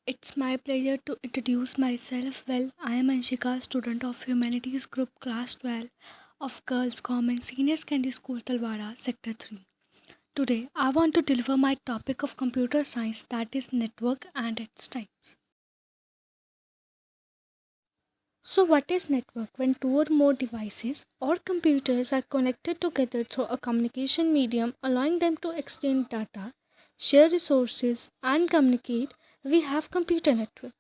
It's my pleasure to introduce myself. Well, I am Anshika, student of Humanities Group Class 12 of Girls Government Senior Secondary School Talwara, Sector 3. Today, I want to deliver my topic of computer science, that is network and its types. So, what is network? When two or more devices or computers are connected together through a communication medium, allowing them to exchange data, share resources, and communicate, we have computer network.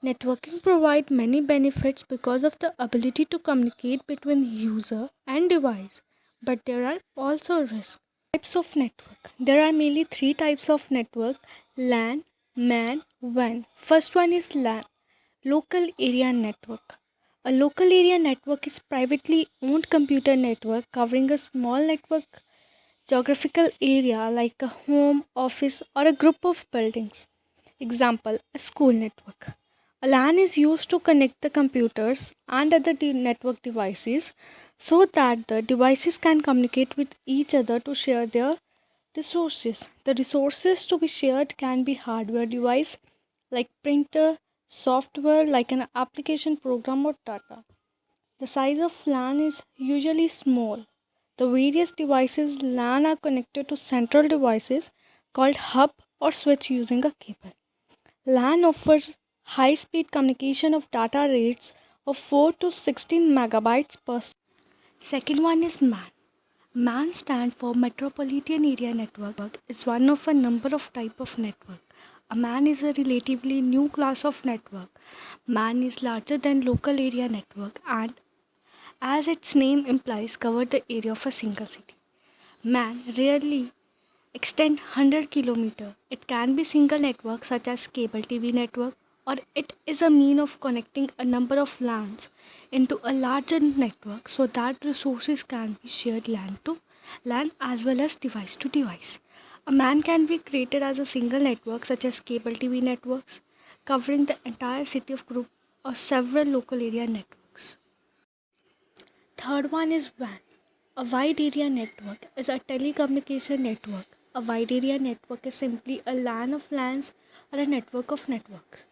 Networking provides many benefits because of the ability to communicate between user and device, but there are also risks. Types of network. There are mainly three types of network: LAN, MAN, WAN. First one is LAN, local area network. A local area network is privately owned computer network covering a small network geographical area like a home, office, or a group of buildings. Example, a school network. A LAN is used to connect the computers and other network devices so that the devices can communicate with each other to share their resources. The resources to be shared can be hardware device like printer, software like an application program or data. The size of LAN is usually small. The various devices LAN are connected to central devices called hub or switch using a cable. LAN offers high speed communication of data rates of 4 to 16 megabytes per second. Second one is MAN. MAN stands for Metropolitan Area Network is one of a number of type of network. A MAN is a relatively new class of network. MAN is larger than local area network and as its name implies cover the area of a single city. MAN rarely extend 100 kilometer. It can be single network such as cable TV network or it is a mean of connecting a number of LANs into a larger network so that resources can be shared LAN to LAN as well as device to device. A MAN can be created as a single network such as cable TV networks covering the entire city of group or several local area networks. Third one is WAN. A wide area network is a telecommunication network. A wide area network is simply a LAN of LANs or a network of networks.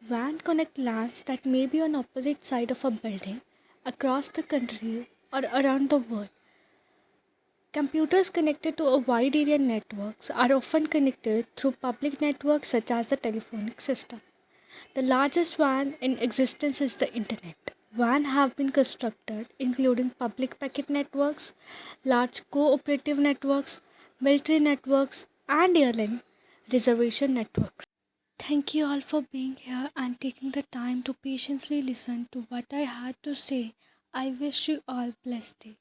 WAN connect LANs that may be on opposite side of a building, across the country or around the world. Computers connected to a wide area networks are often connected through public networks such as the telephonic system. The largest WAN in existence is the Internet. WAN have been constructed including public packet networks, large cooperative networks, military networks, and airline reservation networks. Thank you all for being here and taking the time to patiently listen to what I had to say. I wish you all blessed day.